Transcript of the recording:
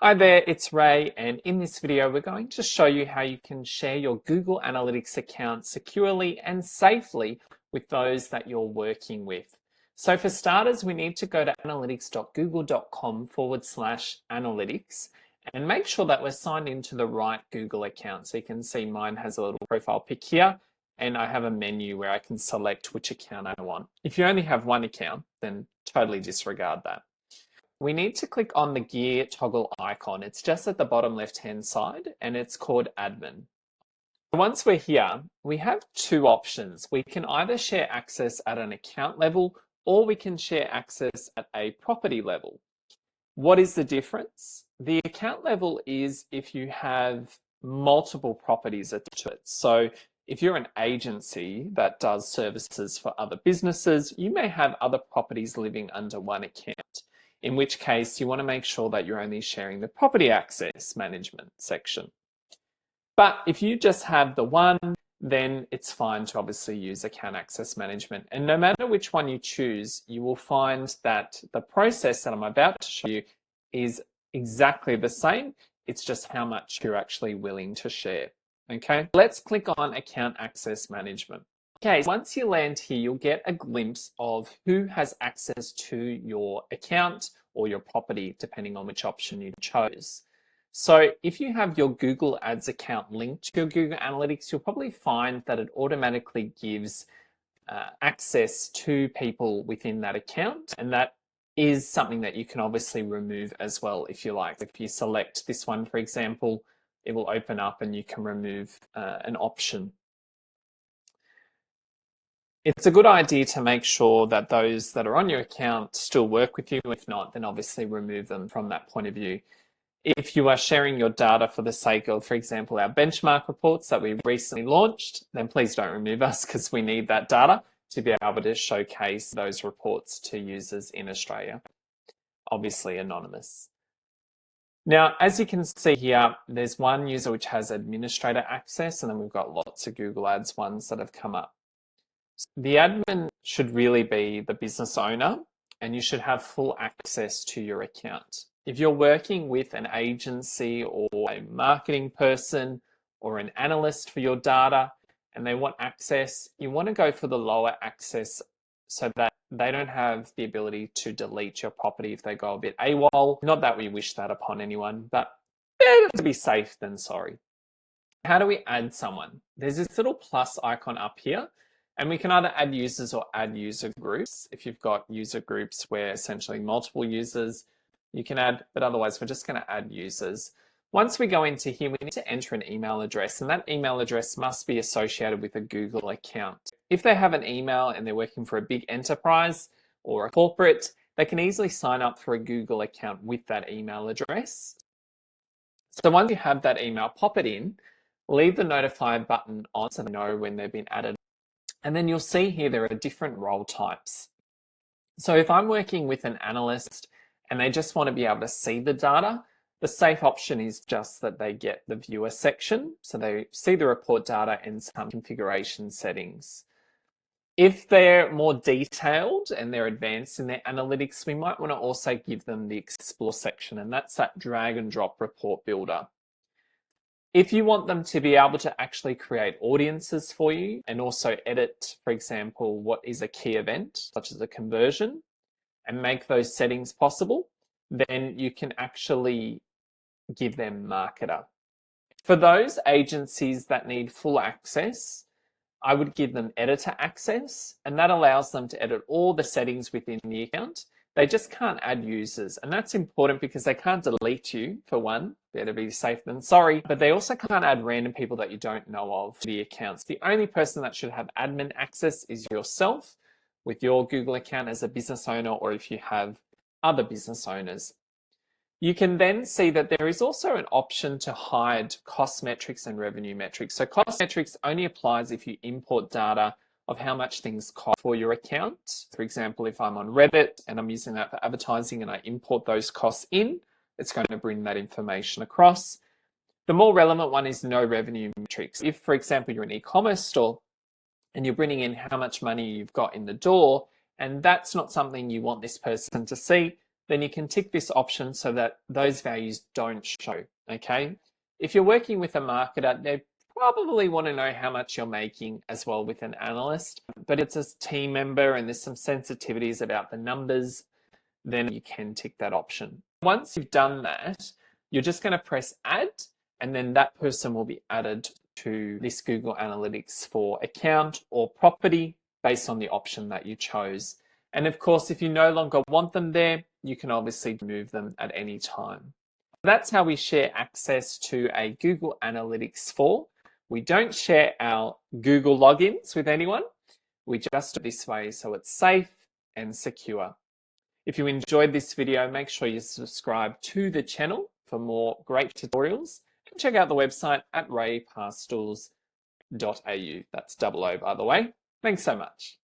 Hi there, it's Ray, and in this video we're going to show you how you can share your Google Analytics account securely and safely with those that you're working with. So for starters, we need to go to analytics.google.com/analytics and make sure that we're signed into the right Google account. So you can see mine has a little profile pic here, and I have a menu where I can select which account I want. If you only have one account, then totally disregard that. We need to click on the gear toggle icon. It's just at the bottom left-hand side and it's called admin. Once we're here, we have two options. We can either share access at an account level or we can share access at a property level. What is the difference? The account level is if you have multiple properties attached to it. So if you're an agency that does services for other businesses, you may have other properties living under one account, in which case you want to make sure that you're only sharing the property access management section. But if you just have the one, then it's fine to obviously use account access management. And no matter which one you choose, you will find that the process that I'm about to show you is exactly the same. It's just how much you're actually willing to share. Okay, let's click on account access management. Okay, once you land here, you'll get a glimpse of who has access to your account or your property, depending on which option you chose. So if you have your Google Ads account linked to your Google Analytics, you'll probably find that it automatically gives access to people within that account. And that is something that you can obviously remove as well if you like. If you select this one, for example, it will open up and you can remove an option. It's a good idea to make sure that those that are on your account still work with you. If not, then obviously remove them from that point of view. If you are sharing your data for the sake of, for example, our benchmark reports that we recently launched, then please don't remove us because we need that data to be able to showcase those reports to users in Australia, obviously anonymous. Now, as you can see here, there's one user which has administrator access, and then we've got lots of Google Ads ones that have come up. The admin should really be the business owner, and you should have full access to your account. If you're working with an agency or a marketing person or an analyst for your data and they want access, you want to go for the lower access so that they don't have the ability to delete your property if they go a bit AWOL. Not that we wish that upon anyone, but better to be safe than sorry. How do we add someone? There's this little plus icon up here, and we can either add users or add user groups. If you've got user groups where essentially multiple users, you can add, but otherwise we're just going to add users. Once we go into here, we need to enter an email address, and that email address must be associated with a Google account. If they have an email and they're working for a big enterprise or a corporate, they can easily sign up for a Google account with that email address. So once you have that email, pop it in, leave the notify button on so they know when they've been added. And then you'll see here there are different role types. So if I'm working with an analyst and they just want to be able to see the data, the safe option is just that they get the viewer section. So they see the report data and some configuration settings. If they're more detailed and they're advanced in their analytics, we might want to also give them the explore section, and that's that drag and drop report builder. If you want them to be able to actually create audiences for you and also edit, for example, what is a key event, such as a conversion, and make those settings possible, then you can actually give them marketer. For those agencies that need full access, I would give them editor access, and that allows them to edit all the settings within the account. They just can't add users, and that's important because they can't delete you, for one. Better be safe than sorry. But they also can't add random people that you don't know of to the accounts. The only person that should have admin access is yourself with your Google account as a business owner, or if you have other business owners. You can then see that there is also an option to hide cost metrics and revenue metrics. So cost metrics only applies if you import data of how much things cost for your account. For example, if I'm on Reddit and I'm using that for advertising and I import those costs in, it's going to bring that information across. The more relevant one is no revenue metrics. If, for example, you're an e-commerce store and you're bringing in how much money you've got in the door, and that's not something you want this person to see, then you can tick this option so that those values don't show, okay? If you're working with a marketer, they probably want to know how much you're making as well with an analyst, but it's a team member and there's some sensitivities about the numbers, then you can tick that option. Once you've done that, you're just going to press add, and then that person will be added to this Google Analytics for account or property based on the option that you chose. And of course, if you no longer want them there, you can obviously remove them at any time. That's how we share access to a Google Analytics 4. We don't share our Google logins with anyone. We just do it this way so it's safe and secure. If you enjoyed this video, make sure you subscribe to the channel for more great tutorials. And check out the website at rayparstools.au. That's double O, by the way. Thanks so much.